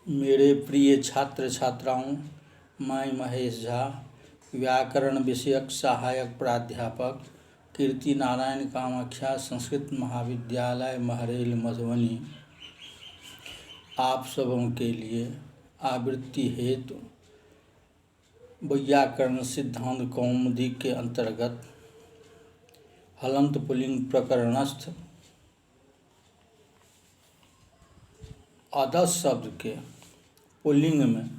मेरे प्रिय छात्र छात्राओं, मैं महेश झा, व्याकरण विषयक सहायक प्राध्यापक, कीर्ति नारायण कामाख्या संस्कृत महाविद्यालय महरेल मधुबनी, आप सबों के लिए आवृत्ति हेतु व्याकरण सिद्धांत कौमुदी के अंतर्गत हलंत पुल्लिंग प्रकरणस्थ अदस शब्द के पुल्लिंग में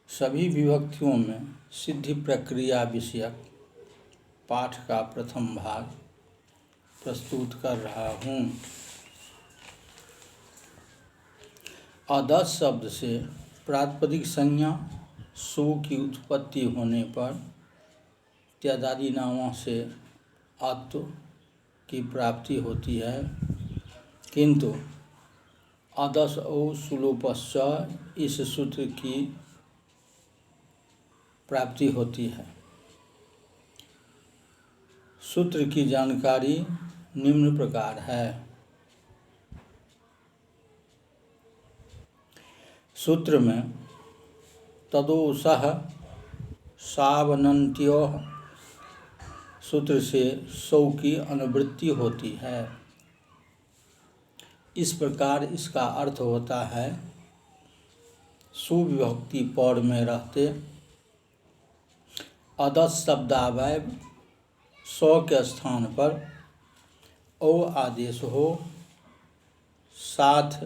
सभी विभक्तियों में सिद्धि प्रक्रिया विषयक पाठ का प्रथम भाग प्रस्तुत कर रहा हूँ। अदस शब्द से प्रातिपदिक संज्ञा सु की उत्पत्ति होने पर त्यादादि नामों से अत्व की प्राप्ति होती है, किंतु अदस औ सुलोपश्च इस सूत्र की प्राप्ति होती है। सूत्र की जानकारी निम्न प्रकार है। सूत्र में तदोसह सावनन्त्योः सूत्र से सौ की अनुवृत्ति होती है। इस प्रकार इसका अर्थ होता है सुविभक्ति पौड़ में रहते अदस शब्दावय सौ के स्थान पर ओ आदेश हो, साथ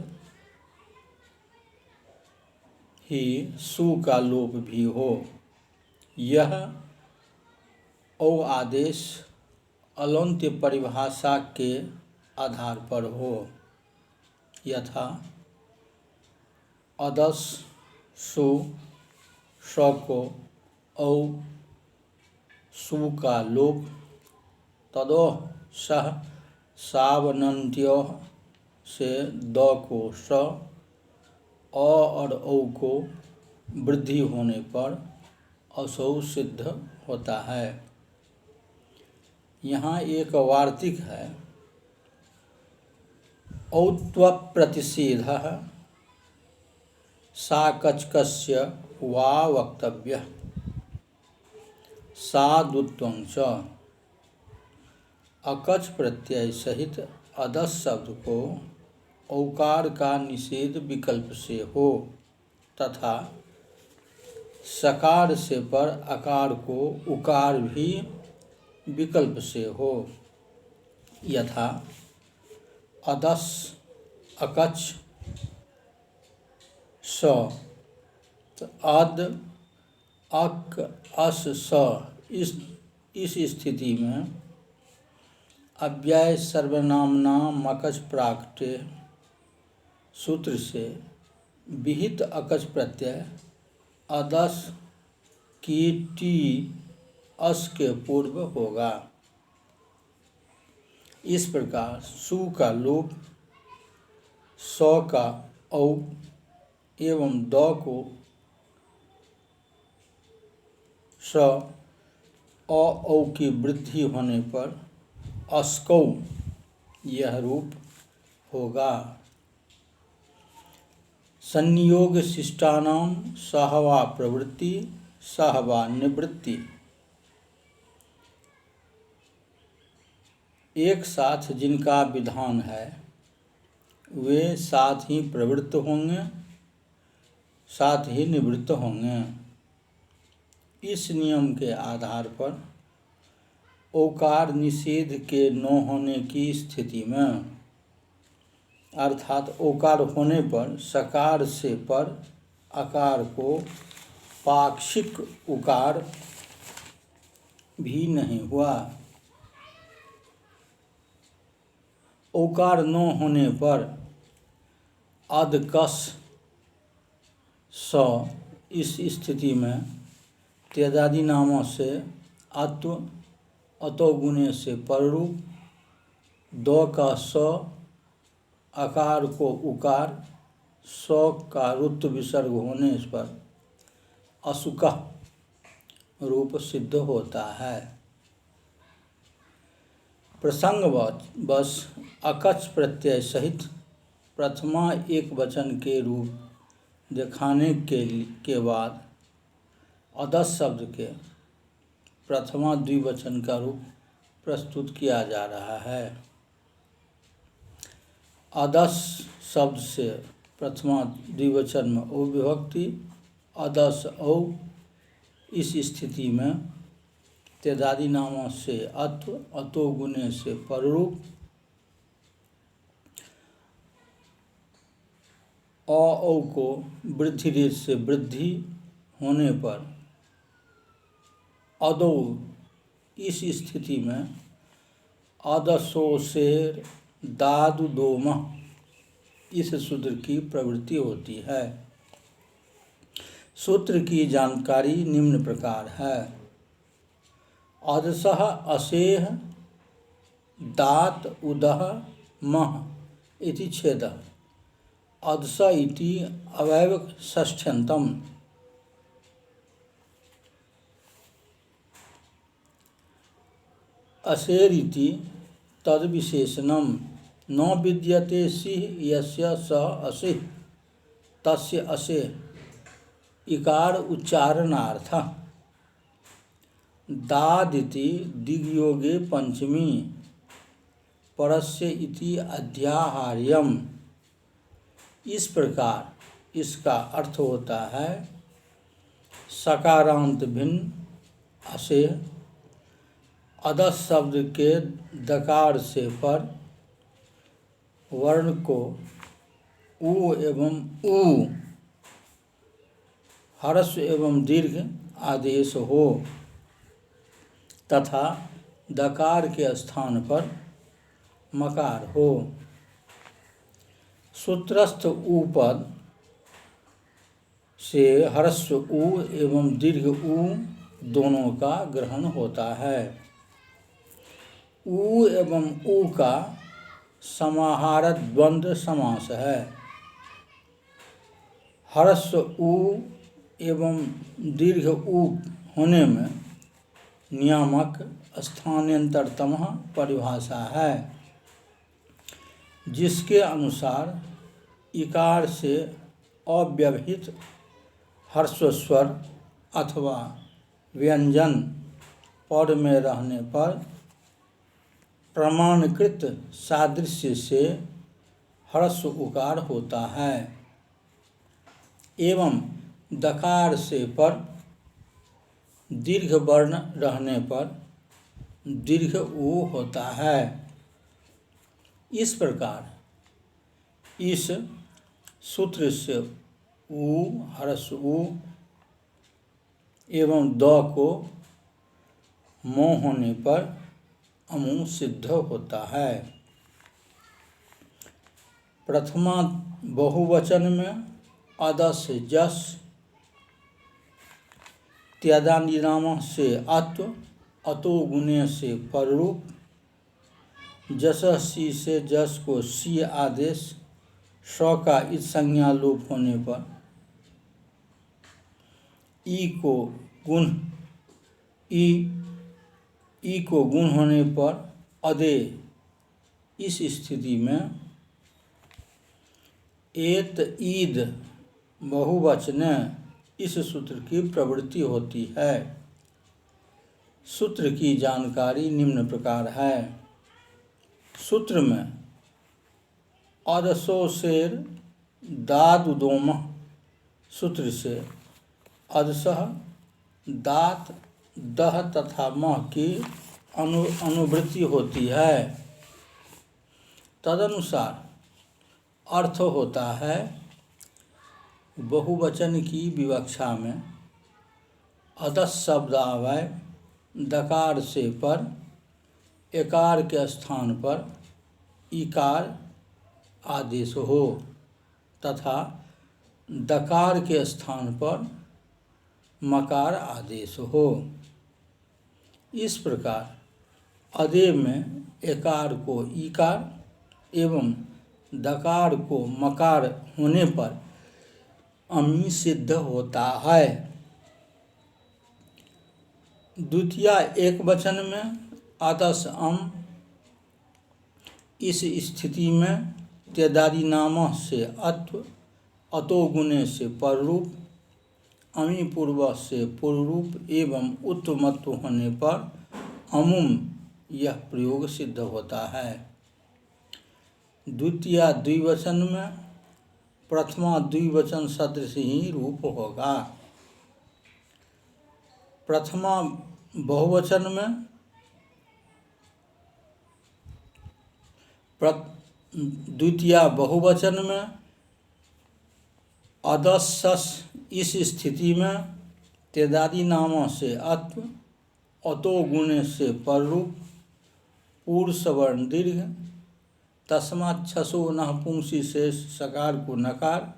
ही सु का लोप भी हो। यह ओ आदेश अलंत्य परिभाषा के आधार पर हो, यथा अदस सु स को औ सु का लोप, तदोह सह सावनन्त्योः से द को स, अ और औ को वृद्धि होने पर असौ सिद्ध होता है। यहाँ एक वार्तिक है। औत्वप्रतिषेधः साकचकस्य वा वक्तव्यः साधुत्वं च। अकच प्रत्यय सहित अदस शब्द को औकार का निषेध विकल्प से हो तथा सकार से पर अकार को उकार भी विकल्प से हो, यथा अदस अकच स, अद अक अस स। इस स्थिति में अव्यय सर्वनामना मकच प्राकटे सूत्र से विहित अकच प्रत्यय अदस की टी अस के पूर्व होगा। इस प्रकार सु का लोप, स का औ एवं द को स, अ औ की वृद्धि होने पर अस्कौ यह रूप होगा। संयोग शिष्टानां सहवा प्रवृत्ति सहवा निवृत्ति। एक साथ जिनका विधान है वे साथ ही प्रवृत्त होंगे, साथ ही निवृत्त होंगे। इस नियम के आधार पर ओकार निषेध के न होने की स्थिति में, अर्थात ओकार होने पर सकार से पर अकार को पाक्षिक उकार भी नहीं हुआ। ओकार न होने पर अदकस स, इस स्थिति में त्यादादि नामों से अत्व, अतो गुणे से पररूप, द का स, अकार को उकार, स का रुत्त विसर्ग होने पर असुकः रूप सिद्ध होता है। प्रसंगवश अकच प्रत्यय सहित प्रथमा एक वचन के रूप दिखाने के बाद अदस शब्द के प्रथमा द्विवचन का रूप प्रस्तुत किया जा रहा है। अदस शब्द से प्रथमा द्विवचन में ओ विभक्ति, अदस औ, इस स्थिति में तेदादी नामों से अत्व, अतो गुने से पररूप, औ को वृद्धि रेच से वृद्धि होने पर अदो, इस स्थिति में अदसो शेर दादु दोमह, इस सूत्र की प्रवृत्ति होती है। सूत्र की जानकारी निम्न प्रकार है। अदसः असेह दात उदः मह इति छेदः अदस इति अवयव षष्ठ्यन्तम्। असेरिति तद्विशेषणम् न विद्यते सिः यस्य स असिः तस्य असे इकार उच्चारणार्थः। दादिति दिग्योगे पंचमी परस्य इति अध्याहार्यम्। इस प्रकार इसका अर्थ होता है सकारांत भिन्न असे अदस शब्द के दकार से पर वर्ण को उ एवं उ हर्ष एवं दीर्घ आदेश हो तथा दकार के स्थान पर मकार हो। सूत्रस्थ उ पद से ह्रस्व उ एवं दीर्घ उ दोनों का ग्रहण होता है। उ एवं उ का समाहारक द्वंद्व समास है। ह्रस्व उ एवं दीर्घ उ होने में नियामक स्थानांतरतम परिभाषा है, जिसके अनुसार इकार से अव्यवहित ह्रस्व स्वर अथवा व्यंजन पद में रहने पर प्रमाणकृत सादृश्य से ह्रस्व उकार होता है एवं दकार से पर दीर्घ वर्ण रहने पर दीर्घ उ होता है। इस प्रकार इस सूत्र से उ ह्रस्व उ एवं द को मोह होने पर अमु सिद्ध होता है। प्रथमा बहुवचन में अदस जस त्यादानी नाम से अत्व, अतो गुणे से पररूप, जस सी से जस को सी आदेश, स का इस संज्ञा लोप होने पर ई को गुण होने पर अदे, इस स्थिति में एत ईद बहुवचन इस सूत्र की प्रवृत्ति होती है। सूत्र की जानकारी निम्न प्रकार है। सूत्र में अदसो शेर दाद दोमह सूत्र से अदसह दात दह तथा मह की अनुवृत्ति होती है। तदनुसार अर्थ होता है बहुवचन की विवक्षा में अदस शब्द आवे दकार से पर एकार के स्थान पर इकार आदेश हो तथा दकार के स्थान पर मकार आदेश हो। इस प्रकार अदे में एकार को ईकार एवं दकार को मकार होने पर अमी सिद्ध होता है। द्वितीय एक वचन में अदस अम, इस स्थिति में त्यदादि नाम से अत्व, अतो गुणे से पररूप, अमी पूर्व से पूर्वरूप एवं उत्वमत्व होने पर अमुम यह प्रयोग सिद्ध होता है। द्वितीया द्विवचन में प्रथमा द्विवचन सदृश ही रूप होगा। प्रथमा बहुवचन में द्वितीया बहुवचन में अदस्सस इस स्थिति में त्यदादि नामों से अत्व, अतो गुणे से पररूप, पूर्व सवर्ण दीर्घ, तस्मात् छसो नः पुंसी से सकार को नकार,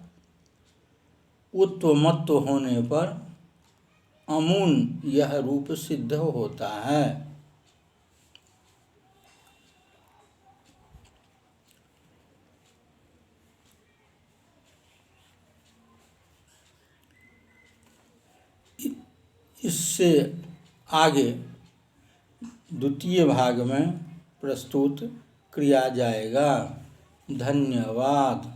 उत्वमत्व होने पर अमून यह रूप सिद्ध होता है। इससे आगे द्वितीय भाग में प्रस्तुत किया जाएगा। धन्यवाद।